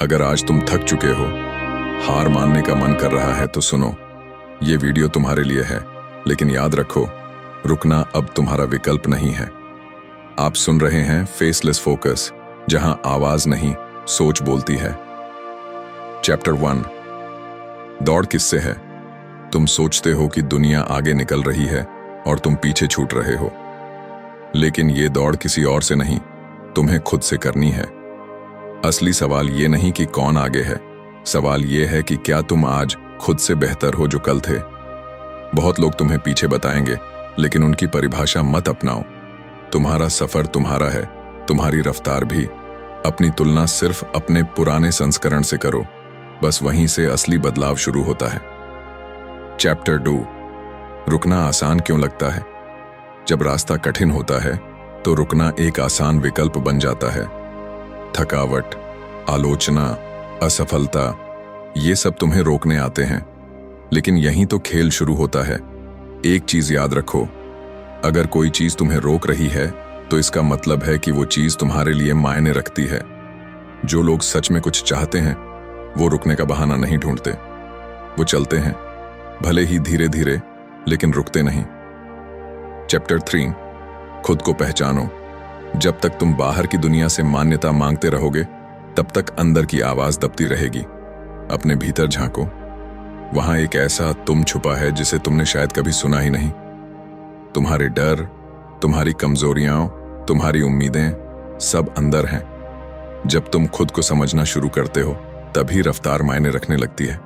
अगर आज तुम थक चुके हो, हार मानने का मन कर रहा है तो सुनो, ये वीडियो तुम्हारे लिए है। लेकिन याद रखो, रुकना अब तुम्हारा विकल्प नहीं है। आप सुन रहे हैं फेसलेस फोकस, जहां आवाज नहीं, सोच बोलती है। चैप्टर 1। दौड़ किससे है? तुम सोचते हो कि दुनिया आगे निकल रही है और तुम पीछे छूट रहे हो, लेकिन ये दौड़ किसी और से नहीं, तुम्हें खुद से करनी है। असली सवाल ये नहीं कि कौन आगे है, सवाल ये है कि क्या तुम आज खुद से बेहतर हो जो कल थे। बहुत लोग तुम्हें पीछे बताएंगे, लेकिन उनकी परिभाषा मत अपनाओ। तुम्हारा सफर तुम्हारा है, तुम्हारी रफ्तार भी। अपनी तुलना सिर्फ अपने पुराने संस्करण से करो, बस वहीं से असली बदलाव शुरू होता है। चैप्टर 2। रुकना आसान क्यों लगता है? जब रास्ता कठिन होता है तो रुकना एक आसान विकल्प बन जाता है। थकावट, आलोचना, असफलता, ये सब तुम्हें रोकने आते हैं, लेकिन यहीं तो खेल शुरू होता है। एक चीज याद रखो, अगर कोई चीज तुम्हें रोक रही है तो इसका मतलब है कि वो चीज तुम्हारे लिए मायने रखती है। जो लोग सच में कुछ चाहते हैं वो रुकने का बहाना नहीं ढूंढते, वो चलते हैं, भले ही धीरे धीरे, लेकिन रुकते नहीं। चैप्टर 3। खुद को पहचानो। जब तक तुम बाहर की दुनिया से मान्यता मांगते रहोगे, तब तक अंदर की आवाज दबती रहेगी। अपने भीतर झांको, वहां एक ऐसा तुम छुपा है जिसे तुमने शायद कभी सुना ही नहीं। तुम्हारे डर, तुम्हारी कमजोरियां, तुम्हारी उम्मीदें सब अंदर हैं। जब तुम खुद को समझना शुरू करते हो, तभी रफ्तार मायने रखने लगती है,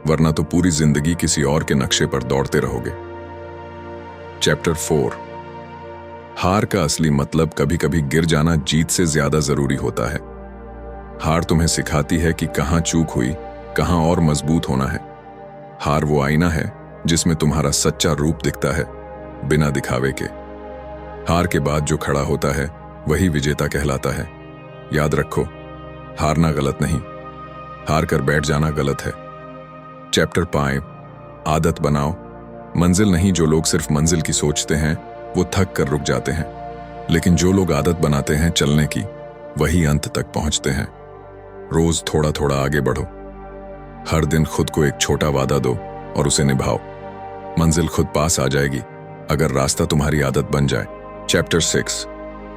वरना तो पूरी जिंदगी किसी और के नक्शे पर दौड़ते रहोगे। चैप्टर 4। हार का असली मतलब कभी कभी गिर जाना जीत से ज्यादा जरूरी होता है। हार तुम्हें सिखाती है कि कहां चूक हुई, कहां और मजबूत होना है। हार वो आईना है जिसमें तुम्हारा सच्चा रूप दिखता है, बिना दिखावे के। हार के बाद जो खड़ा होता है वही विजेता कहलाता है। याद रखो, हारना गलत नहीं, हार कर बैठ जाना गलत है। चैप्टर 5। आदत बनाओ। मंजिल नहीं, जो लोग सिर्फ मंजिल की सोचते हैं वो थक कर रुक जाते हैं, लेकिन जो लोग आदत बनाते हैं चलने की, वही अंत तक पहुंचते हैं। रोज थोड़ा थोड़ा आगे बढ़ो। हर दिन खुद को एक छोटा वादा दो और उसे निभाओ। मंजिल खुद पास आ जाएगी, अगर रास्ता तुम्हारी आदत बन जाए। चैप्टर 6।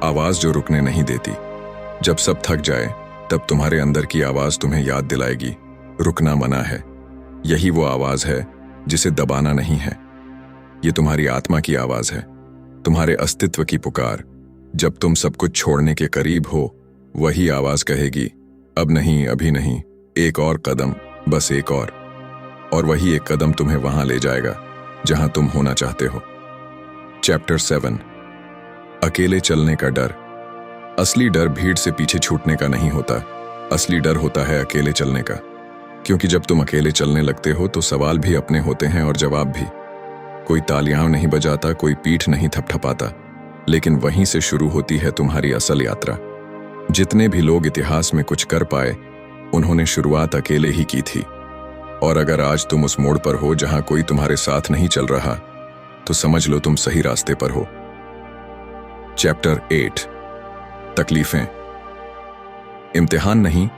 आवाज जो रुकने नहीं देती। जब सब थक जाए, तब तुम्हारे अंदर की आवाज तुम्हें याद दिलाएगी, रुकना मना है। यही वो आवाज है जिसे दबाना नहीं है। ये तुम्हारी आत्मा की आवाज है, तुम्हारे अस्तित्व की पुकार। जब तुम सब कुछ छोड़ने के करीब हो, वही आवाज कहेगी, अब नहीं, अभी नहीं, एक और कदम, बस एक और वही एक कदम तुम्हें वहां ले जाएगा जहां तुम होना चाहते हो। चैप्टर 7। अकेले चलने का डर। असली डर भीड़ से पीछे छूटने का नहीं होता, असली डर होता है अकेले चलने का। क्योंकि जब तुम अकेले चलने लगते हो तो सवाल भी अपने होते हैं और जवाब भी। कोई तालियां नहीं बजाता, कोई पीठ नहीं थपथपाता, लेकिन वहीं से शुरू होती है तुम्हारी असल यात्रा। जितने भी लोग इतिहास में कुछ कर पाए, उन्होंने शुरुआत अकेले ही की थी। और अगर आज तुम उस मोड़ पर हो जहां कोई तुम्हारे साथ नहीं चल रहा, तो समझ लो तुम सही रास्ते पर हो। चैप्टर 8। तकलीफें। इम्तिहान नहीं,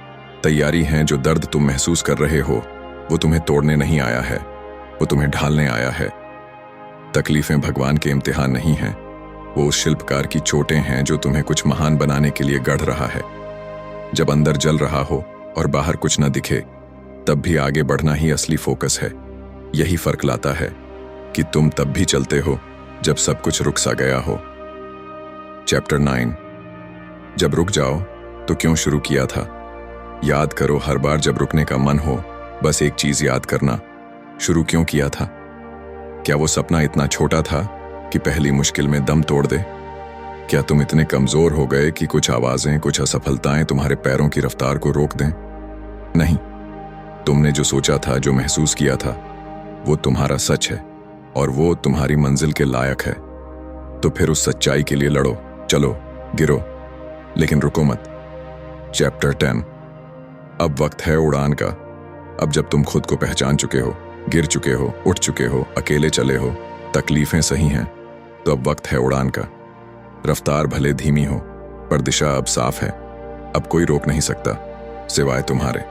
तैयारी है। जो दर्द तुम महसूस कर रहे हो वो तुम्हें तोड़ने नहीं आया है, वो तुम्हें ढालने आया है। तकलीफें भगवान के इम्तिहान नहीं हैं, वो उस शिल्पकार की चोटें हैं जो तुम्हें कुछ महान बनाने के लिए गढ़ रहा है। जब अंदर जल रहा हो और बाहर कुछ न दिखे, तब भी आगे बढ़ना ही असली फोकस है। यही फर्क लाता है कि तुम तब भी चलते हो जब सब कुछ रुक सा गया हो। चैप्टर 9। जब रुक जाओ तो क्यों शुरू किया था? याद करो, हर बार जब रुकने का मन हो, बस एक चीज याद करना, शुरू क्यों किया था? क्या वो सपना इतना छोटा था कि पहली मुश्किल में दम तोड़ दे? क्या तुम इतने कमजोर हो गए कि कुछ आवाजें, कुछ असफलताएं तुम्हारे पैरों की रफ्तार को रोक दें? नहीं, तुमने जो सोचा था, जो महसूस किया था, वो तुम्हारा सच है और वो तुम्हारी मंजिल के लायक है। तो फिर उस सच्चाई के लिए लड़ो, चलो, गिरो, लेकिन रुको मत। चैप्टर 10। अब वक्त है उड़ान का। अब जब तुम खुद को पहचान चुके हो, गिर चुके हो, उठ चुके हो, अकेले चले हो, तकलीफें सही हैं, तो अब वक्त है उड़ान का। रफ्तार भले धीमी हो, पर दिशा अब साफ है। अब कोई रोक नहीं सकता, सिवाय तुम्हारे।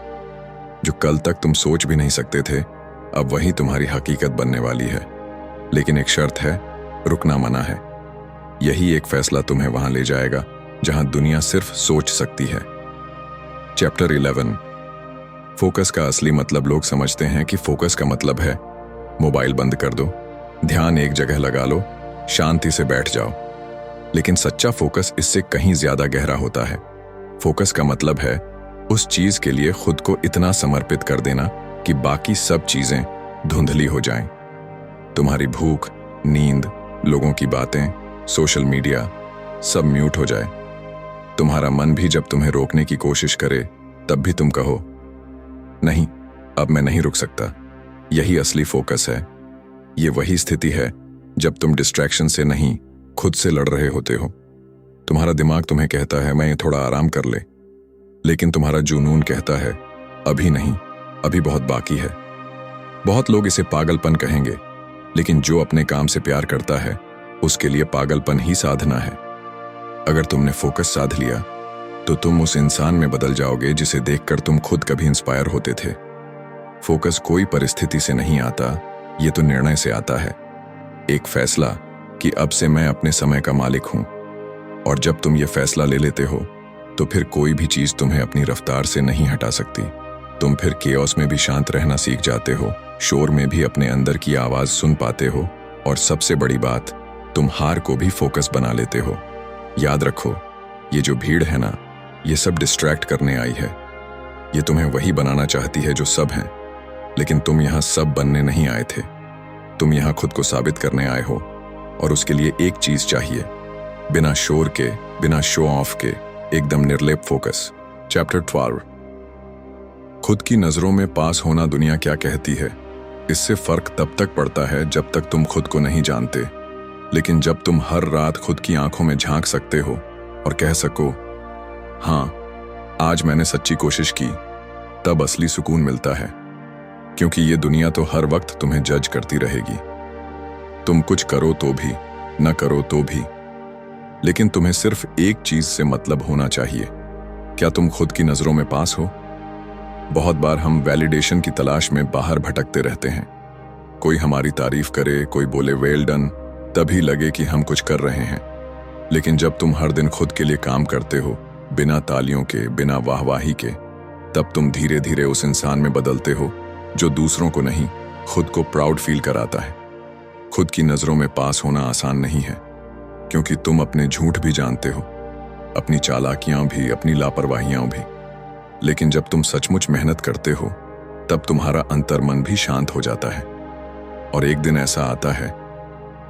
जो कल तक तुम सोच भी नहीं सकते थे, अब वही तुम्हारी हकीकत बनने वाली है। लेकिन एक शर्त है, रुकना मना है। यही एक फैसला तुम्हें वहां ले जाएगा जहां दुनिया सिर्फ सोच सकती है। चैप्टर 11। फोकस का असली मतलब लोग समझते हैं कि फोकस का मतलब है मोबाइल बंद कर दो, ध्यान एक जगह लगा लो, शांति से बैठ जाओ। लेकिन सच्चा फोकस इससे कहीं ज्यादा गहरा होता है। फोकस का मतलब है उस चीज के लिए खुद को इतना समर्पित कर देना कि बाकी सब चीजें धुंधली हो जाएं। तुम्हारी भूख, नींद, लोगों की बातें, सोशल मीडिया सब म्यूट हो जाए। तुम्हारा मन भी जब तुम्हें रोकने की कोशिश करे तब भी तुम कहो, नहीं, अब मैं नहीं रुक सकता। यही असली फोकस है। ये वही स्थिति है जब तुम डिस्ट्रैक्शन से नहीं, खुद से लड़ रहे होते हो। तुम्हारा दिमाग तुम्हें कहता है मैं थोड़ा आराम कर ले, लेकिन तुम्हारा जुनून कहता है अभी नहीं, अभी बहुत बाकी है। बहुत लोग इसे पागलपन कहेंगे, लेकिन जो अपने काम से प्यार करता है उसके लिए पागलपन ही साधना है। अगर तुमने फोकस साध लिया तो तुम उस इंसान में बदल जाओगे जिसे देखकर तुम खुद कभी इंस्पायर होते थे। फोकस कोई परिस्थिति से नहीं आता, ये तो निर्णय से आता है। एक फैसला कि अब से मैं अपने समय का मालिक हूं। और जब तुम ये फैसला ले लेते हो तो फिर कोई भी चीज तुम्हें अपनी रफ्तार से नहीं हटा सकती। तुम फिर केओस में भी शांत रहना सीख जाते हो, शोर में भी अपने अंदर की आवाज सुन पाते हो, और सबसे बड़ी बात, तुम हार को भी फोकस बना लेते हो। याद रखो, ये जो भीड़ है ना, ये सब डिस्ट्रैक्ट करने आई है। ये तुम्हें वही बनाना चाहती है जो सब हैं, लेकिन तुम यहां सब बनने नहीं आए थे। तुम यहां खुद को साबित करने आए हो, और उसके लिए एक चीज चाहिए, बिना शोर के, बिना शो ऑफ के, एकदम निर्लेप फोकस। चैप्टर 12। खुद की नजरों में पास होना दुनिया क्या कहती है, इससे फर्क तब तक पड़ता है जब तक तुम खुद को नहीं जानते। लेकिन जब तुम हर रात खुद की आंखों में झांक सकते हो और कह सको, हाँ, आज मैंने सच्ची कोशिश की, तब असली सुकून मिलता है। क्योंकि ये दुनिया तो हर वक्त तुम्हें जज करती रहेगी। तुम कुछ करो तो भी, न करो तो भी, लेकिन तुम्हें सिर्फ एक चीज से मतलब होना चाहिए, क्या तुम खुद की नजरों में पास हो? बहुत बार हम वैलिडेशन की तलाश में बाहर भटकते रहते हैं। कोई हमारी तारीफ करे, कोई बोले वेल डन, तभी लगे कि हम कुछ कर रहे हैं। लेकिन जब तुम हर दिन खुद के लिए काम करते हो, बिना तालियों के, बिना वाहवाही के, तब तुम धीरे धीरे उस इंसान में बदलते हो जो दूसरों को नहीं, खुद को प्राउड फील कराता है। खुद की नजरों में पास होना आसान नहीं है, क्योंकि तुम अपने झूठ भी जानते हो, अपनी चालाकियां भी, अपनी लापरवाहियां भी। लेकिन जब तुम सचमुच मेहनत करते हो, तब तुम्हारा अंतर्मन भी शांत हो जाता है। और एक दिन ऐसा आता है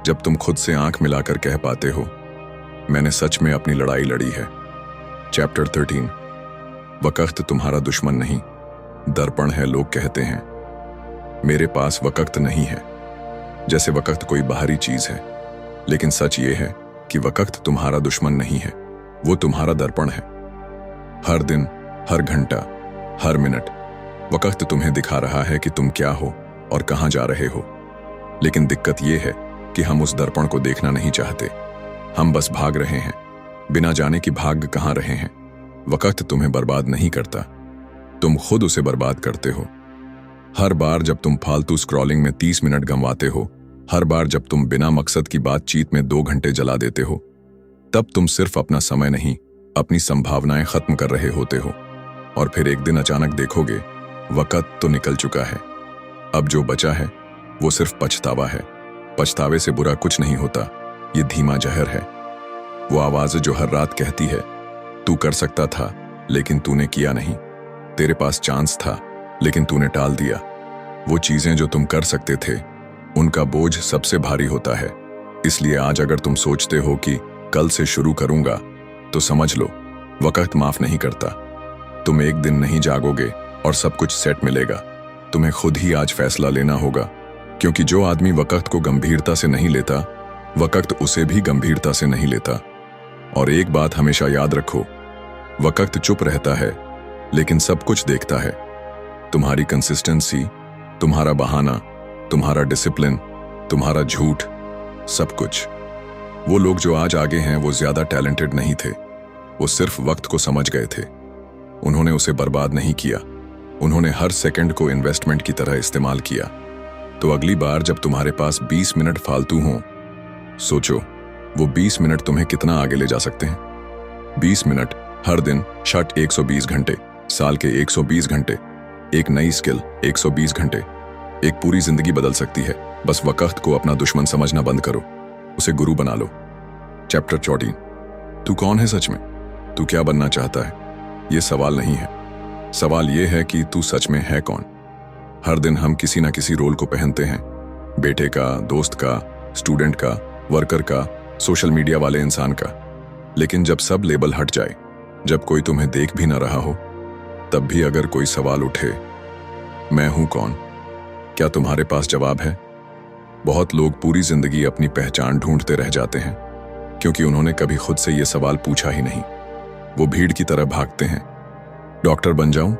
जब तुम खुद से आंख मिलाकर कह पाते हो, मैंने सच में अपनी लड़ाई लड़ी है। चैप्टर 13। वक्त तुम्हारा दुश्मन नहीं, दर्पण है। लोग कहते हैं मेरे पास वक्त नहीं है, जैसे वक्त कोई बाहरी चीज है। लेकिन सच ये है कि वक्त तुम्हारा दुश्मन नहीं है, वो तुम्हारा दर्पण है। हर दिन, हर घंटा, हर मिनट वक्त तुम्हें दिखा रहा है कि तुम क्या हो और कहां जा रहे हो। लेकिन दिक्कत यह है कि हम उस दर्पण को देखना नहीं चाहते। हम बस भाग रहे हैं, बिना जाने कि भाग कहां रहे हैं। वक्त तुम्हें बर्बाद नहीं करता, तुम खुद उसे बर्बाद करते हो। हर बार जब तुम फालतू स्क्रॉलिंग में 30 मिनट गंवाते हो, हर बार जब तुम बिना मकसद की बातचीत में 2 घंटे जला देते हो, तब तुम सिर्फ अपना समय नहीं, अपनी संभावनाएं खत्म कर रहे होते हो। और फिर एक दिन अचानक देखोगे, वक्त तो निकल चुका है। अब जो बचा है वो सिर्फ पछतावा है। पछतावे से बुरा कुछ नहीं होता, ये धीमा जहर है। वो आवाज जो हर रात कहती है, तू कर सकता था लेकिन तूने किया नहीं, तेरे पास चांस था लेकिन तूने टाल दिया। वो चीजें जो तुम कर सकते थे, उनका बोझ सबसे भारी होता है। इसलिए आज अगर तुम सोचते हो कि कल से शुरू करूंगा, तो समझ लो, वक्त माफ नहीं करता। तुम एक दिन नहीं जागोगे और सब कुछ सेट मिलेगा। तुम्हें खुद ही आज फैसला लेना होगा, क्योंकि जो आदमी वक्त को गंभीरता से नहीं लेता, वक्त उसे भी गंभीरता से नहीं लेता। और एक बात हमेशा याद रखो, वक्त चुप रहता है लेकिन सब कुछ देखता है। तुम्हारी कंसिस्टेंसी, तुम्हारा बहाना, तुम्हारा डिसिप्लिन, तुम्हारा झूठ, सब कुछ। वो लोग जो आज आगे हैं वो ज्यादा टैलेंटेड नहीं थे, वो सिर्फ वक्त को समझ गए थे। उन्होंने उसे बर्बाद नहीं किया, उन्होंने हर सेकंड को इन्वेस्टमेंट की तरह इस्तेमाल किया। तो अगली बार जब तुम्हारे पास 20 मिनट फालतू हों, सोचो वो 20 मिनट तुम्हें कितना आगे ले जा सकते हैं। 20 मिनट हर दिन, शट 120 घंटे, साल के 120 घंटे, एक नई स्किल 120 घंटे, एक पूरी जिंदगी बदल सकती है। बस वक्त को अपना दुश्मन समझना बंद करो, उसे गुरु बना लो। चैप्टर 14। तू कौन है सच में? तू क्या बनना चाहता है? ये सवाल नहीं है। सवाल ये है कि तू सच में है कौन? हर दिन हम किसी ना किसी रोल को पहनते हैं, बेटे का, दोस्त का, स्टूडेंट का, वर्कर का, सोशल मीडिया वाले इंसान का। लेकिन जब सब लेबल हट जाए, जब कोई तुम्हें देख भी ना रहा हो, तब भी अगर कोई सवाल उठे, मैं हूं कौन, क्या तुम्हारे पास जवाब है? बहुत लोग पूरी जिंदगी अपनी पहचान ढूंढते रह जाते हैं, क्योंकि उन्होंने कभी खुद से यह सवाल पूछा ही नहीं। वो भीड़ की तरह भागते हैं, डॉक्टर बन जाऊं,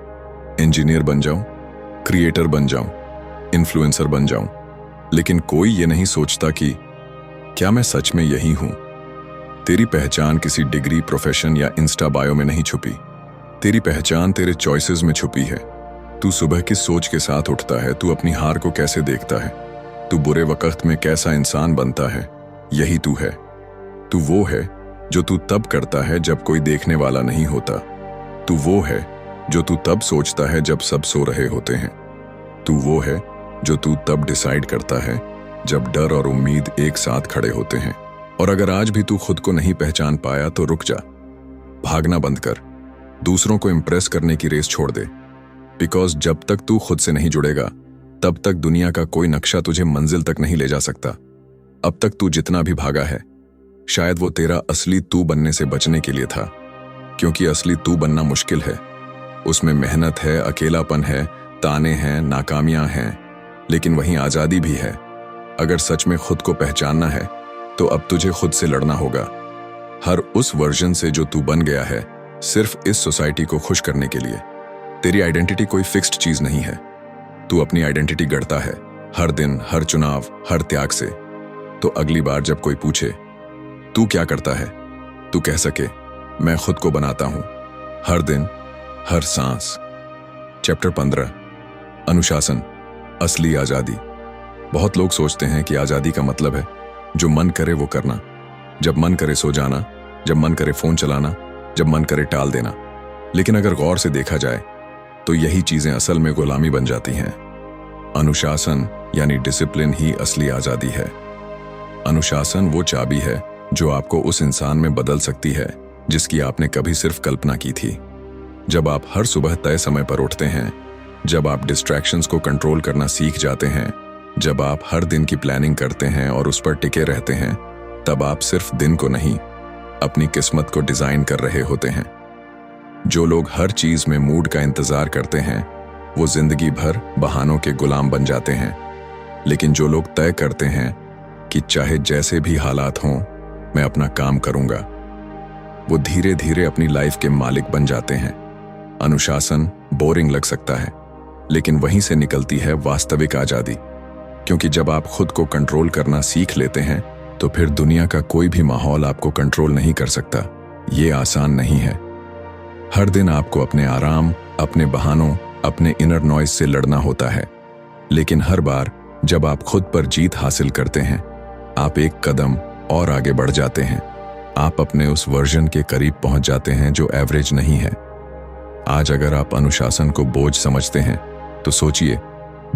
इंजीनियर बन जाऊं, क्रिएटर बन जाऊं, इन्फ्लुएंसर बन जाऊं, लेकिन कोई ये नहीं सोचता कि क्या मैं सच में यही हूं? तेरी पहचान किसी डिग्री, प्रोफेशन या इंस्टा बायो में नहीं छुपी। तेरी पहचान तेरे चॉइसेस में छुपी है। तू सुबह किस सोच के साथ उठता है, तू अपनी हार को कैसे देखता है, तू बुरे वक्त में कैसा इंसान बनता है, यही तू है। तू वो है जो तू तब करता है जब कोई देखने वाला नहीं होता। तू वो है जो तू तब सोचता है जब सब सो रहे होते हैं। तू वो है जो तू तब डिसाइड करता है जब डर और उम्मीद एक साथ खड़े होते हैं। और अगर आज भी तू खुद को नहीं पहचान पाया तो रुक जा, भागना बंद कर, दूसरों को इंप्रेस करने की रेस छोड़ दे। बिकॉज जब तक तू खुद से नहीं जुड़ेगा, तब तक दुनिया का कोई नक्शा तुझे मंजिल तक नहीं ले जा सकता। अब तक तू जितना भी भागा है, शायद वो तेरा असली तू बनने से बचने के लिए था, क्योंकि असली तू बनना मुश्किल है। उसमें मेहनत है, अकेलापन है, ताने हैं, नाकामियां हैं, लेकिन वहीं आजादी भी है। अगर सच में खुद को पहचानना है तो अब तुझे खुद से लड़ना होगा, हर उस वर्जन से जो तू बन गया है, सिर्फ इस सोसाइटी को खुश करने के लिए। तेरी आइडेंटिटी कोई फिक्स्ड चीज नहीं है। तू अपनी आइडेंटिटी गढ़ता है, हर दिन, हर चुनाव, हर त्याग से। तो अगली बार जब कोई पूछे तू क्या करता है, तू कह सके मैं खुद को बनाता हूं, हर दिन, हर सांस। चैप्टर 15। अनुशासन, असली आजादी। बहुत लोग सोचते हैं कि आजादी का मतलब है जो मन करे वो करना, जब मन करे सो जाना, जब मन करे फोन चलाना, जब मन करे टाल देना। लेकिन अगर गौर से देखा जाए तो यही चीजें असल में गुलामी बन जाती हैं। अनुशासन यानी डिसिप्लिन ही असली आजादी है। अनुशासन वो चाबी है जो आपको उस इंसान में बदल सकती है जिसकी आपने कभी सिर्फ कल्पना की थी। जब आप हर सुबह तय समय पर उठते हैं, जब आप डिस्ट्रैक्शंस को कंट्रोल करना सीख जाते हैं, जब आप हर दिन की प्लानिंग करते हैं और उस पर टिके रहते हैं, तब आप सिर्फ दिन को नहीं, अपनी किस्मत को डिजाइन कर रहे होते हैं। जो लोग हर चीज में मूड का इंतजार करते हैं, वो जिंदगी भर बहानों के गुलाम बन जाते हैं। लेकिन जो लोग तय करते हैं कि चाहे जैसे भी हालात हों, मैं अपना काम करूंगा, वो धीरे धीरे अपनी लाइफ के मालिक बन जाते हैं। अनुशासन बोरिंग लग सकता है, लेकिन वहीं से निकलती है वास्तविक आजादी। क्योंकि जब आप खुद को कंट्रोल करना सीख लेते हैं, तो फिर दुनिया का कोई भी माहौल आपको कंट्रोल नहीं कर सकता। ये आसान नहीं है। हर दिन आपको अपने आराम, अपने बहानों, अपने इनर नॉइज से लड़ना होता है। लेकिन हर बार जब आप खुद पर जीत हासिल करते हैं, आप एक कदम और आगे बढ़ जाते हैं। आप अपने उस वर्जन के करीब पहुंच जाते हैं जो एवरेज नहीं है। आज अगर आप अनुशासन को बोझ समझते हैं, तो सोचिए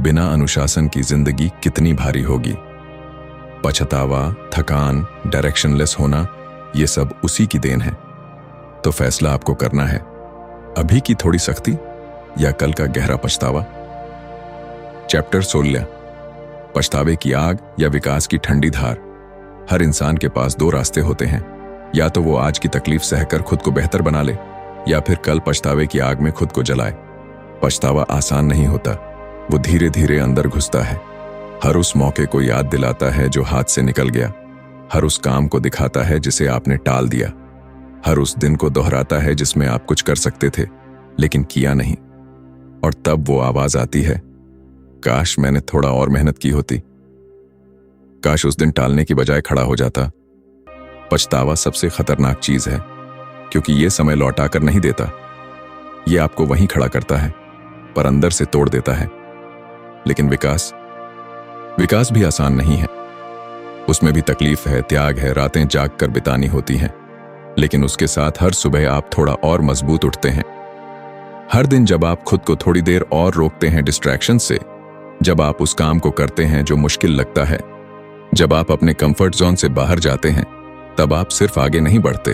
बिना अनुशासन की जिंदगी कितनी भारी होगी। पछतावा, थकान, डायरेक्शनलेस होना, ये सब उसी की देन है। तो फैसला आपको करना है, अभी की थोड़ी सख्ती या कल का गहरा पछतावा। चैप्टर 16। पछतावे की आग या विकास की ठंडी धार। हर इंसान के पास दो रास्ते होते हैं, या तो वो आज की तकलीफ सहकर खुद को बेहतर बना ले, या फिर कल पछतावे की आग में खुद को जलाए। पछतावा आसान नहीं होता, वो धीरे धीरे अंदर घुसता है। हर उस मौके को याद दिलाता है जो हाथ से निकल गया, हर उस काम को दिखाता है जिसे आपने टाल दिया, हर उस दिन को दोहराता है जिसमें आप कुछ कर सकते थे लेकिन किया नहीं। और तब वो आवाज आती है, काश मैंने थोड़ा और मेहनत की होती, काश उस दिन टालने की बजाय खड़ा हो जाता। पछतावा सबसे खतरनाक चीज है, क्योंकि ये समय लौटा कर नहीं देता, ये आपको वहीं खड़ा करता है, पर अंदर से तोड़ देता है। लेकिन विकास विकास भी आसान नहीं है। उसमें भी तकलीफ है, त्याग है, रातें जाग कर बितानी होती हैं। लेकिन उसके साथ हर सुबह आप थोड़ा और मजबूत उठते हैं। हर दिन जब आप खुद को थोड़ी देर और रोकते हैं डिस्ट्रैक्शन से, जब आप उस काम को करते हैं जो मुश्किल लगता है, जब आप अपने कंफर्ट जोन से बाहर जाते हैं, तब आप सिर्फ आगे नहीं बढ़ते,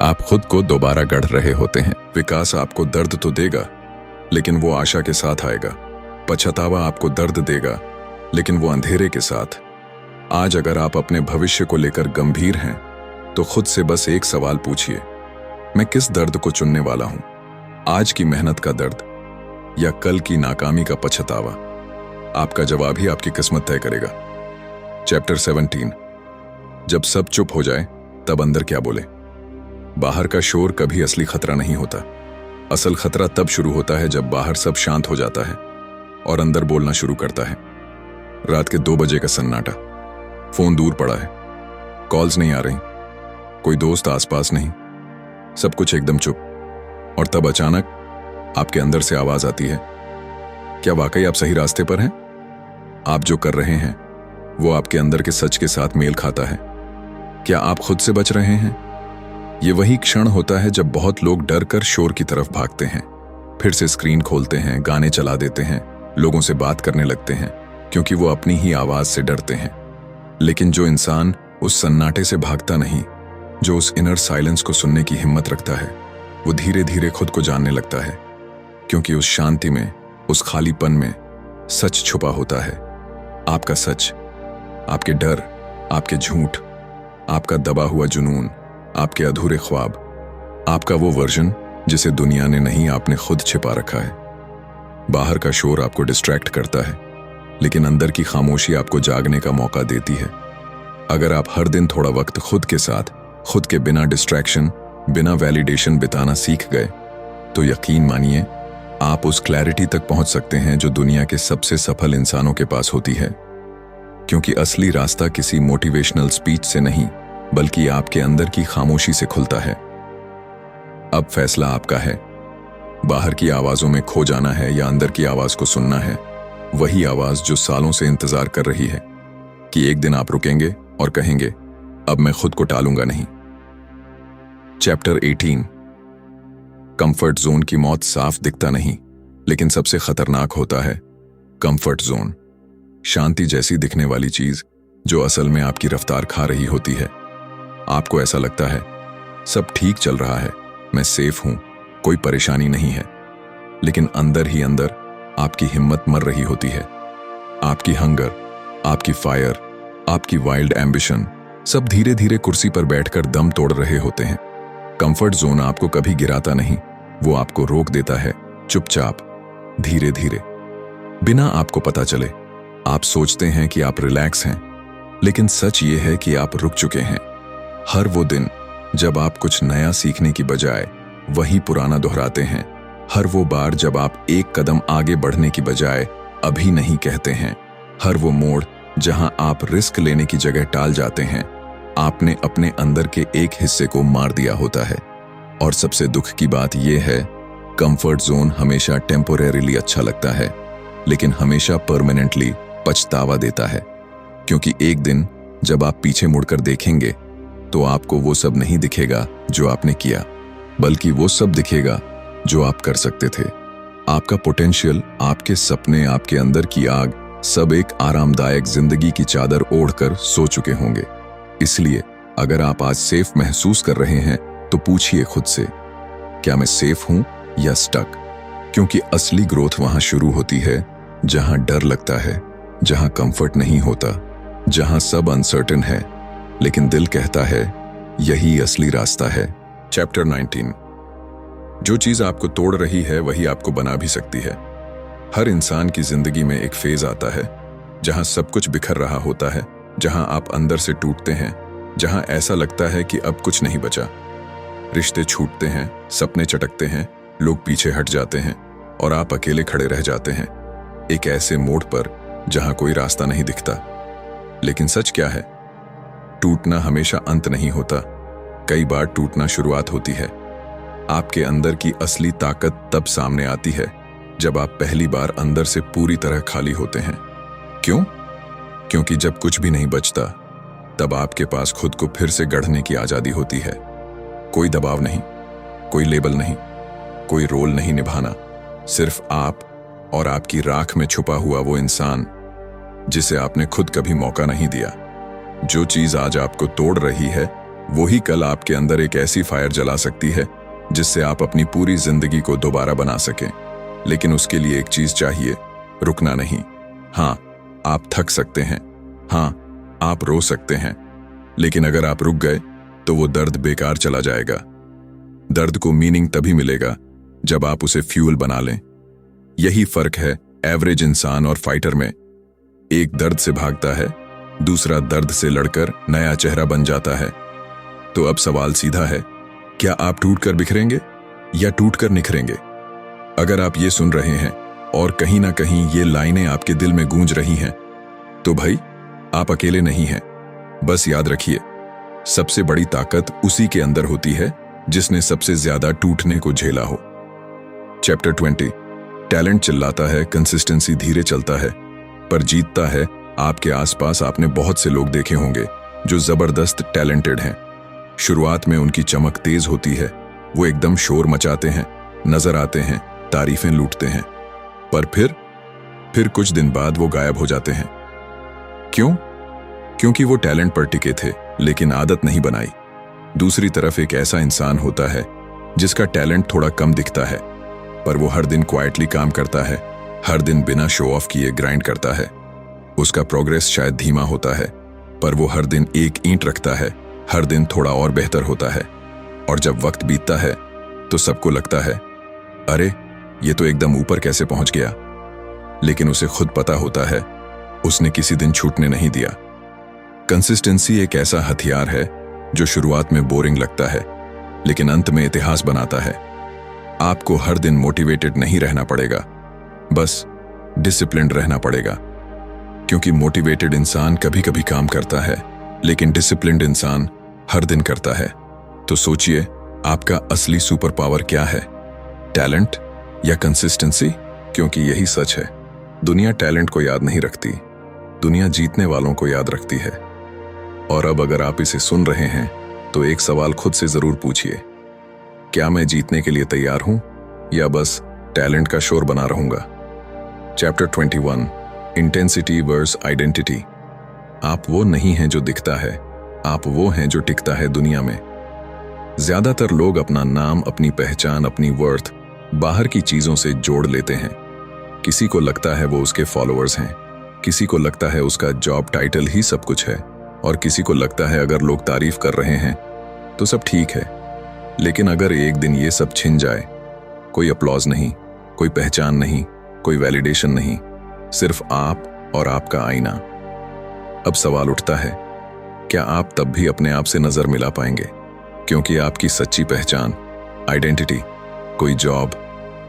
आप खुद को दोबारा गढ़ रहे होते हैं। विकास आपको दर्द तो देगा, लेकिन वो आशा के साथ आएगा। पछतावा आपको दर्द देगा, लेकिन वो अंधेरे के साथ। आज अगर आप अपने भविष्य को लेकर गंभीर हैं, तो खुद से बस एक सवाल पूछिए, मैं किस दर्द को चुनने वाला हूं? आज की मेहनत का दर्द या कल की नाकामी का पछतावा? आपका जवाब ही आपकी किस्मत तय करेगा। चैप्टर 17। जब सब चुप हो जाए, तब अंदर क्या बोले? बाहर का शोर कभी असली खतरा नहीं होता। असल खतरा तब शुरू होता है जब बाहर सब शांत हो जाता है और अंदर बोलना शुरू करता है। रात के 2 बजे का सन्नाटा, फोन दूर पड़ा है, कॉल्स नहीं आ रही, कोई दोस्त आसपास नहीं, सब कुछ एकदम चुप। और तब अचानक आपके अंदर से आवाज आती है, क्या वाकई आप सही रास्ते पर हैं? आप जो कर रहे हैं वो आपके अंदर के सच के साथ मेल खाता है? क्या आप खुद से बच रहे हैं? ये वही क्षण होता है जब बहुत लोग डर कर शोर की तरफ भागते हैं, फिर से स्क्रीन खोलते हैं, गाने चला देते हैं, लोगों से बात करने लगते हैं, क्योंकि वो अपनी ही आवाज से डरते हैं। लेकिन जो इंसान उस सन्नाटे से भागता नहीं, जो उस इनर साइलेंस को सुनने की हिम्मत रखता है, वो धीरे धीरे खुद को जानने लगता है, क्योंकि उस शांति में, उस खालीपन में सच छुपा होता है। आपका सच, आपके डर, आपके झूठ, आपका दबा हुआ जुनून, आपके अधूरे ख्वाब, आपका वो वर्जन जिसे दुनिया ने नहीं, आपने खुद छिपा रखा है। बाहर का शोर आपको डिस्ट्रैक्ट करता है, लेकिन अंदर की खामोशी आपको जागने का मौका देती है। अगर आप हर दिन थोड़ा वक्त खुद के साथ, खुद के बिना डिस्ट्रैक्शन, बिना वैलिडेशन बिताना सीख गए, तो यकीन मानिए आप उस क्लैरिटी तक पहुंच सकते हैं जो दुनिया के सबसे सफल इंसानों के पास होती है। क्योंकि असली रास्ता किसी मोटिवेशनल स्पीच से नहीं, बल्कि आपके अंदर की खामोशी से खुलता है। अब फैसला आपका है, बाहर की आवाजों में खो जाना है या अंदर की आवाज को सुनना है, वही आवाज जो सालों से इंतजार कर रही है कि एक दिन आप रुकेंगे और कहेंगे, अब मैं खुद को टालूंगा नहीं। चैप्टर 18। कंफर्ट जोन की मौत साफ दिखता नहीं, लेकिन सबसे खतरनाक होता है कंफर्ट जोन। शांति जैसी दिखने वाली चीज जो असल में आपकी रफ्तार खा रही होती है। आपको ऐसा लगता है सब ठीक चल रहा है, मैं सेफ हूं, कोई परेशानी नहीं है, लेकिन अंदर ही अंदर आपकी हिम्मत मर रही होती है। आपकी हंगर, आपकी फायर, आपकी वाइल्ड एम्बिशन सब धीरे धीरे कुर्सी पर बैठकर दम तोड़ रहे होते हैं। कंफर्ट जोन आपको कभी गिराता नहीं, वो आपको रोक देता है, चुपचाप, धीरे धीरे, बिना आपको पता चले। आप सोचते हैं कि आप रिलैक्स हैं, लेकिन सच ये है कि आप रुक चुके हैं। हर वो दिन जब आप कुछ नया सीखने की बजाय वही पुराना दोहराते हैं, हर वो बार जब आप एक कदम आगे बढ़ने की बजाय अभी नहीं कहते हैं, हर वो मोड़ जहां आप रिस्क लेने की जगह टाल जाते हैं, आपने अपने अंदर के एक हिस्से को मार दिया होता है। और सबसे दुख की बात यह है, कंफर्ट जोन हमेशा टेम्पोरेरीली अच्छा लगता है, लेकिन हमेशा परमानेंटली पछतावा देता है। क्योंकि एक दिन जब आप पीछे मुड़कर देखेंगे, तो आपको वो सब नहीं दिखेगा जो आपने किया, बल्कि वो सब दिखेगा जो आप कर सकते थे। आपका पोटेंशियल, आपके सपने, आपके अंदर की आग, सब एक आरामदायक जिंदगी की चादर ओढ़कर सो चुके होंगे। इसलिए अगर आप आज सेफ महसूस कर रहे हैं, तो पूछिए खुद से, क्या मैं सेफ हूं या स्टक? क्योंकि असली ग्रोथ वहां शुरू होती है जहां डर लगता है, जहां कंफर्ट नहीं होता, जहां सब अनसर्टेन है, लेकिन दिल कहता है यही असली रास्ता है। चैप्टर 19। जो चीज आपको तोड़ रही है वही आपको बना भी सकती है। हर इंसान की जिंदगी में एक फेज आता है जहां सब कुछ बिखर रहा होता है, जहां आप अंदर से टूटते हैं, जहां ऐसा लगता है कि अब कुछ नहीं बचा। रिश्ते छूटते हैं, सपने चटकते हैं, लोग पीछे हट जाते हैं और आप अकेले खड़े रह जाते हैं एक ऐसे मोड़ पर जहां कोई रास्ता नहीं दिखता। लेकिन सच क्या है? टूटना हमेशा अंत नहीं होता, कई बार टूटना शुरुआत होती है। आपके अंदर की असली ताकत तब सामने आती है जब आप पहली बार अंदर से पूरी तरह खाली होते हैं। क्यों? क्योंकि जब कुछ भी नहीं बचता, तब आपके पास खुद को फिर से गढ़ने की आजादी होती है। कोई दबाव नहीं, कोई लेबल नहीं, कोई रोल नहीं निभाना, सिर्फ आप और आपकी राख में छुपा हुआ वो इंसान जिसे आपने खुद कभी मौका नहीं दिया। जो चीज आज आपको तोड़ रही है, वही कल आपके अंदर एक ऐसी फायर जला सकती है जिससे आप अपनी पूरी जिंदगी को दोबारा बना सकें। लेकिन उसके लिए एक चीज चाहिए, रुकना नहीं। हाँ, आप थक सकते हैं, हाँ, आप रो सकते हैं, लेकिन अगर आप रुक गए तो वो दर्द बेकार चला जाएगा। दर्द को मीनिंग तभी मिलेगा जब आप उसे फ्यूल बना लें। यही फर्क है एवरेज इंसान और फाइटर में। एक दर्द से भागता है, दूसरा दर्द से लड़कर नया चेहरा बन जाता है। तो अब सवाल सीधा है, क्या आप टूटकर बिखरेंगे या टूटकर निखरेंगे? अगर आप ये सुन रहे हैं और कहीं ना कहीं ये लाइनें आपके दिल में गूंज रही हैं, तो भाई आप अकेले नहीं हैं। बस याद रखिए, सबसे बड़ी ताकत उसी के अंदर होती है जिसने सबसे ज्यादा टूटने को झेला हो। चैप्टर 20। टैलेंट चिल्लाता है, कंसिस्टेंसी धीरे चलता है, पर जीतता है। आपके आसपास आपने बहुत से लोग देखे होंगे जो जबरदस्त टैलेंटेड हैं। शुरुआत में उनकी चमक तेज होती है, वो एकदम शोर मचाते हैं, नजर आते हैं, तारीफें लूटते हैं, पर फिर कुछ दिन बाद वो गायब हो जाते हैं। क्यों? क्योंकि वो टैलेंट पर टिके थे लेकिन आदत नहीं बनाई। दूसरी तरफ एक ऐसा इंसान होता है जिसका टैलेंट थोड़ा कम दिखता है, पर वो हर दिन क्वाइटली काम करता है, हर दिन बिना शो ऑफ किए ग्राइंड करता है। उसका प्रोग्रेस शायद धीमा होता है, पर वो हर दिन एक ईंट रखता है, हर दिन थोड़ा और बेहतर होता है। और जब वक्त बीतता है तो सबको लगता है, अरे ये तो एकदम ऊपर कैसे पहुंच गया। लेकिन उसे खुद पता होता है उसने किसी दिन छूटने नहीं दिया। कंसिस्टेंसी एक ऐसा हथियार है जो शुरुआत में बोरिंग लगता है लेकिन अंत में इतिहास बनाता है। आपको हर दिन मोटिवेटेड नहीं रहना पड़ेगा, बस डिसिप्लिन्ड रहना पड़ेगा। क्योंकि मोटिवेटेड इंसान कभी कभी काम करता है लेकिन डिसिप्लिन्ड इंसान हर दिन करता है। तो सोचिए, आपका असली सुपर पावर क्या है? टैलेंट या कंसिस्टेंसी? क्योंकि यही सच है, दुनिया टैलेंट को याद नहीं रखती, दुनिया जीतने वालों को याद रखती है। और अब अगर आप इसे सुन रहे हैं तो एक सवाल खुद से जरूर पूछिए, क्या मैं जीतने के लिए तैयार हूं या बस टैलेंट का शोर बना रहूंगा? चैप्टर 21। Intensity verse identity. आप वो नहीं हैं जो दिखता है, आप वो हैं जो टिकता है दुनिया में। ज्यादातर लोग अपना नाम, अपनी पहचान, अपनी वर्थ बाहर की चीजों से जोड़ लेते हैं। किसी को लगता है वो उसके फॉलोअर्स हैं, किसी को लगता है उसका जॉब टाइटल ही सब कुछ है, और किसी को लगता है अगर लोग तारीफ कर रहे हैं तो सब ठीक है। लेकिन अगर एक दिन ये सब छिन जाए, कोई अपलॉज नहीं, कोई पहचान नहीं, कोई वैलिडेशन नहीं, सिर्फ आप और आपका आईना। अब सवाल उठता है, क्या आप तब भी अपने आप से नजर मिला पाएंगे? क्योंकि आपकी सच्ची पहचान, आइडेंटिटी, कोई जॉब,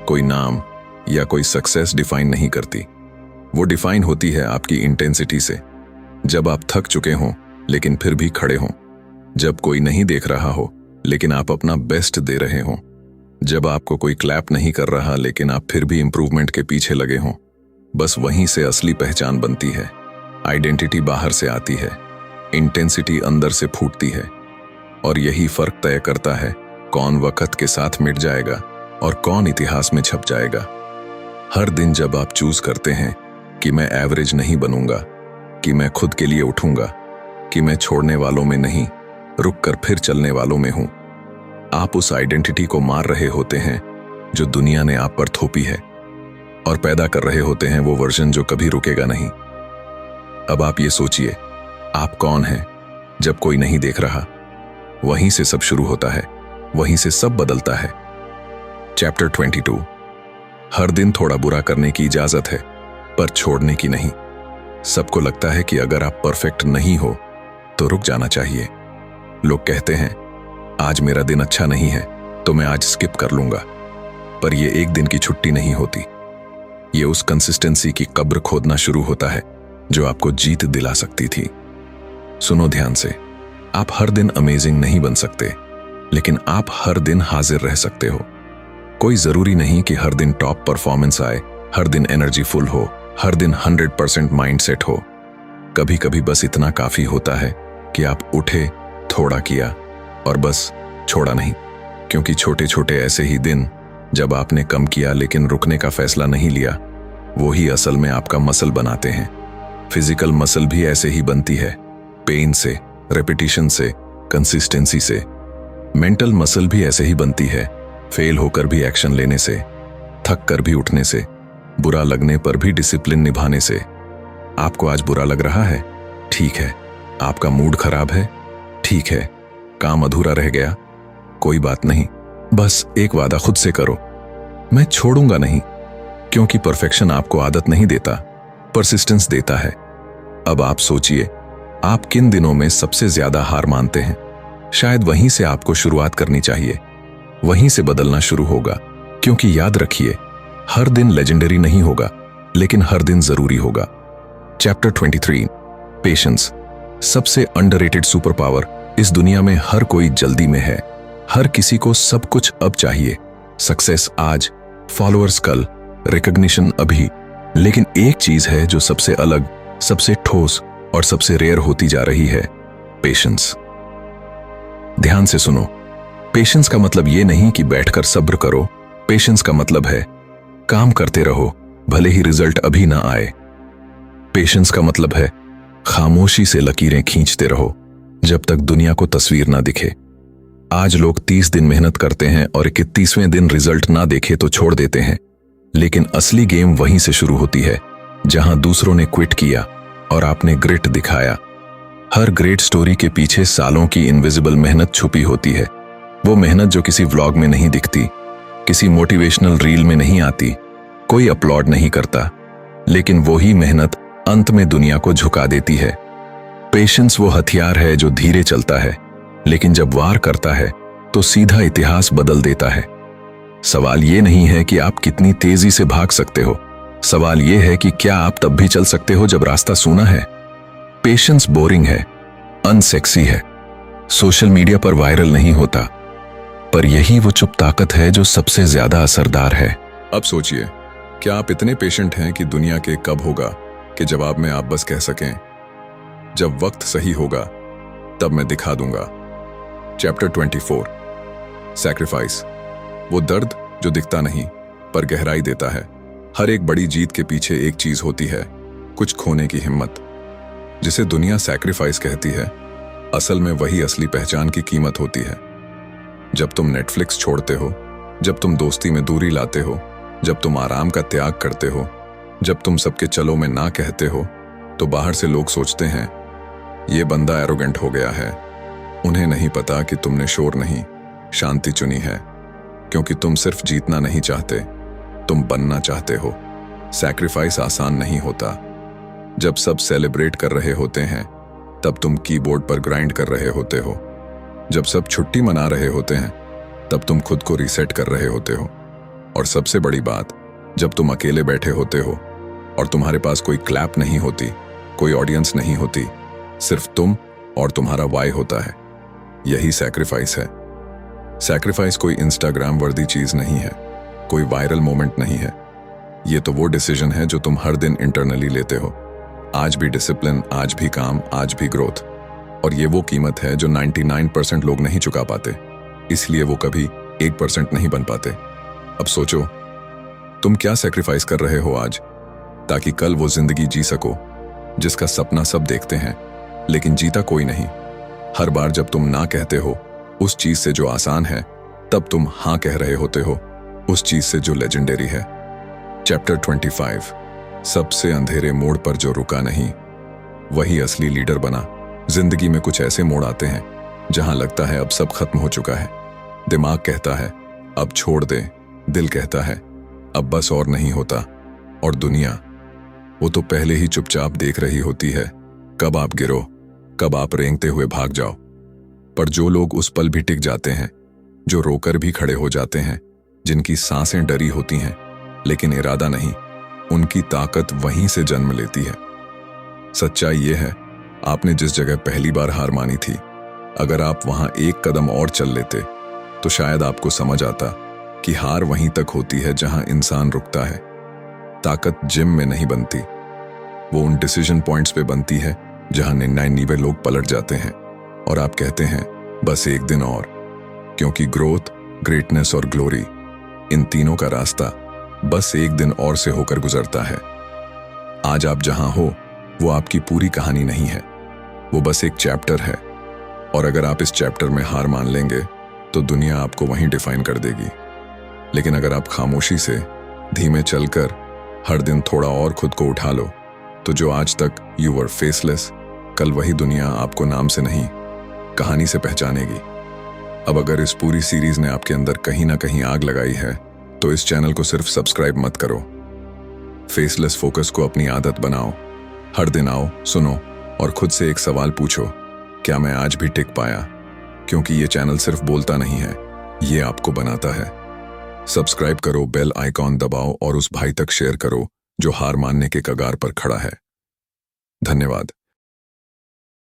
कोई नाम या कोई सक्सेस डिफाइन नहीं करती। वो डिफाइन होती है आपकी इंटेंसिटी से। जब आप थक चुके हों लेकिन फिर भी खड़े हों, जब कोई नहीं देख रहा हो लेकिन आप अपना बेस्ट दे रहे हों, जब आपको कोई क्लैप नहीं कर रहा लेकिन आप फिर भी इंप्रूवमेंट के पीछे लगे हों, बस वहीं से असली पहचान बनती है। आइडेंटिटी बाहर से आती है, इंटेंसिटी अंदर से फूटती है, और यही फर्क तय करता है कौन वक्त के साथ मिट जाएगा और कौन इतिहास में छप जाएगा। हर दिन जब आप चूज करते हैं कि मैं एवरेज नहीं बनूंगा, कि मैं खुद के लिए उठूंगा, कि मैं छोड़ने वालों में नहीं, रुककर फिर चलने वालों में हूं, आप उस आइडेंटिटी को मार रहे होते हैं जो दुनिया ने आप पर थोपी है, और पैदा कर रहे होते हैं वो वर्जन जो कभी रुकेगा नहीं। अब आप ये सोचिए, आप कौन हैं जब कोई नहीं देख रहा? वहीं से सब शुरू होता है, वहीं से सब बदलता है। चैप्टर 22। हर दिन थोड़ा बुरा करने की इजाजत है, पर छोड़ने की नहीं। सबको लगता है कि अगर आप परफेक्ट नहीं हो तो रुक जाना चाहिए। लोग कहते हैं, आज मेरा दिन अच्छा नहीं है तो मैं आज स्किप कर लूंगा, पर यह एक दिन की छुट्टी नहीं होती। ये उस कंसिस्टेंसी की कब्र खोदना शुरू होता है जो आपको जीत दिला सकती थी। सुनो ध्यान से, आप हर दिन अमेजिंग नहीं बन सकते, लेकिन आप हर दिन हाजिर रह सकते हो। कोई जरूरी नहीं कि हर दिन टॉप परफॉर्मेंस आए, हर दिन एनर्जी फुल हो, हर दिन 100% माइंडसेट हो। कभी कभी बस इतना काफी होता है कि आप उठे, थोड़ा किया और बस छोड़ा नहीं। क्योंकि छोटे छोटे ऐसे ही दिन जब आपने कम किया लेकिन रुकने का फैसला नहीं लिया, वो ही असल में आपका मसल बनाते हैं। फिजिकल मसल भी ऐसे ही बनती है, पेन से, रेपिटेशन से, कंसिस्टेंसी से। मेंटल मसल भी ऐसे ही बनती है, फेल होकर भी एक्शन लेने से, थक कर भी उठने से, बुरा लगने पर भी डिसिप्लिन निभाने से। आपको आज बुरा लग रहा है, ठीक है। आपका मूड खराब है, ठीक है। काम अधूरा रह गया, कोई बात नहीं। बस एक वादा खुद से करो, मैं छोड़ूंगा नहीं। क्योंकि परफेक्शन आपको आदत नहीं देता, परसिस्टेंस देता है। अब आप सोचिए, आप किन दिनों में सबसे ज्यादा हार मानते हैं? शायद वहीं से आपको शुरुआत करनी चाहिए, वहीं से बदलना शुरू होगा। क्योंकि याद रखिए, हर दिन लेजेंडरी नहीं होगा, लेकिन हर दिन जरूरी होगा। Chapter 23, patience. सबसे अंडररेटेड सुपर पावर। इस दुनिया में हर कोई जल्दी में है, हर किसी को सब कुछ अब चाहिए। सक्सेस आज, फॉलोअर्स कल, रिकॉग्निशन अभी। लेकिन एक चीज है जो सबसे अलग, सबसे ठोस और सबसे रेयर होती जा रही है, पेशेंस। ध्यान से सुनो, पेशेंस का मतलब ये नहीं कि बैठकर सब्र करो। पेशेंस का मतलब है काम करते रहो, भले ही रिजल्ट अभी ना आए। पेशेंस का मतलब है खामोशी से लकीरें खींचते रहो जब तक दुनिया को तस्वीर ना दिखे। आज लोग 30 दिन मेहनत करते हैं और 31वें दिन रिजल्ट ना देखे तो छोड़ देते हैं। लेकिन असली गेम वहीं से शुरू होती है जहां दूसरों ने क्विट किया और आपने ग्रिट दिखाया। हर ग्रेट स्टोरी के पीछे सालों की इनविजिबल मेहनत छुपी होती है। वो मेहनत जो किसी व्लॉग में नहीं दिखती, किसी मोटिवेशनल रील में नहीं आती, कोई अपलॉड नहीं करता, लेकिन वही मेहनत अंत में दुनिया को झुका देती है। पेशेंस वो हथियार है जो धीरे चलता है, लेकिन जब वार करता है तो सीधा इतिहास बदल देता है। सवाल ये नहीं है कि आप कितनी तेजी से भाग सकते हो, सवाल ये है कि क्या आप तब भी चल सकते हो जब रास्ता सूना है। पेशेंस बोरिंग है, अनसेक्सी है, सोशल मीडिया पर वायरल नहीं होता, पर यही वो चुप ताकत है जो सबसे ज्यादा असरदार है। अब सोचिए, क्या आप इतने पेशेंट हैं कि दुनिया के कब होगा के जवाब में आप बस कह सकें, जब वक्त सही होगा तब मैं दिखा दूंगा। Chapter 24, sacrifice. वो दर्द जो दिखता नहीं पर गहराई देता है। हर एक बड़ी जीत के पीछे एक चीज होती है, कुछ खोने की हिम्मत। जिसे दुनिया सैक्रिफाइस कहती है, असल में वही असली पहचान की कीमत होती है। जब तुम नेटफ्लिक्स छोड़ते हो, जब तुम दोस्ती में दूरी लाते हो, जब तुम आराम का त्याग करते हो, जब तुम सबके चलो में ना कहते हो, तो बाहर से लोग सोचते हैं ये बंदा एरोगेंट हो गया है। उन्हें नहीं पता कि तुमने शोर नहीं, शांति चुनी है। क्योंकि तुम सिर्फ जीतना नहीं चाहते, तुम बनना चाहते हो। सैक्रिफाइस आसान नहीं होता। जब सब सेलिब्रेट कर रहे होते हैं, तब तुम कीबोर्ड पर ग्राइंड कर रहे होते हो। जब सब छुट्टी मना रहे होते हैं, तब तुम खुद को रीसेट कर रहे होते हो। और सबसे बड़ी बात, जब तुम अकेले बैठे होते हो और तुम्हारे पास कोई क्लैप नहीं होती, कोई ऑडियंस नहीं होती, सिर्फ तुम और तुम्हारा वाई होता है, यही सैक्रिफाइस है। सैक्रिफाइस कोई इंस्टाग्राम वर्दी चीज नहीं है, कोई वायरल मोमेंट नहीं है। ये तो वो डिसीजन है जो तुम हर दिन इंटरनली लेते हो। आज भी डिसिप्लिन, आज भी काम, आज भी ग्रोथ। और ये वो कीमत है जो 99% लोग नहीं चुका पाते, इसलिए वो कभी 1% नहीं बन पाते। अब सोचो, तुम क्या सैक्रिफाइस कर रहे हो आज, ताकि कल वो जिंदगी जी सको जिसका सपना सब देखते हैं लेकिन जीता कोई नहीं। हर बार जब तुम ना कहते हो उस चीज से जो आसान है, तब तुम हाँ कह रहे होते हो उस चीज से जो लेजेंडरी है। चैप्टर 25, सबसे अंधेरे मोड़ पर जो रुका नहीं, वही असली लीडर बना। जिंदगी में कुछ ऐसे मोड़ आते हैं जहां लगता है अब सब खत्म हो चुका है। दिमाग कहता है अब छोड़ दे, दिल कहता है अब बस और नहीं होता, और दुनिया वो तो पहले ही चुपचाप देख रही होती है कब आप गिरो, कब आप रेंगते हुए भाग जाओ। पर जो लोग उस पल भी टिक जाते हैं, जो रोकर भी खड़े हो जाते हैं, जिनकी सांसें डरी होती हैं लेकिन इरादा नहीं, उनकी ताकत वहीं से जन्म लेती है। सच्चाई ये है, आपने जिस जगह पहली बार हार मानी थी, अगर आप वहां एक कदम और चल लेते तो शायद आपको समझ आता कि हार वहीं तक होती है जहां इंसान रुकता है। ताकत जिम में नहीं बनती, वो उन डिसीजन पॉइंट्स पे बनती है जहां 99 लोग पलट जाते हैं और आप कहते हैं बस एक दिन और। क्योंकि ग्रोथ, ग्रेटनेस और ग्लोरी, इन तीनों का रास्ता बस एक दिन और से होकर गुजरता है। आज आप जहां हो वो आपकी पूरी कहानी नहीं है, वो बस एक चैप्टर है। और अगर आप इस चैप्टर में हार मान लेंगे तो दुनिया आपको वहीं डिफाइन कर देगी। लेकिन अगर आप खामोशी से, धीमे चलकर हर दिन थोड़ा और खुद को उठा लो, तो जो आज तक यू वर फेसलेस, कल वही दुनिया आपको नाम से नहीं, कहानी से पहचानेगी। अब अगर इस पूरी सीरीज ने आपके अंदर कहीं ना कहीं आग लगाई है तो इस चैनल को सिर्फ सब्सक्राइब मत करो। फेसलेस फोकस को अपनी आदत बनाओ। हर दिन आओ, सुनो और खुद से एक सवाल पूछो, क्या मैं आज भी टिक पाया? क्योंकि ये चैनल सिर्फ बोलता नहीं है, ये आपको बनाता है। सब्सक्राइब करो, बेल आइकॉन दबाओ और उस भाई तक शेयर करो जो हार मानने के कगार पर खड़ा है। धन्यवाद।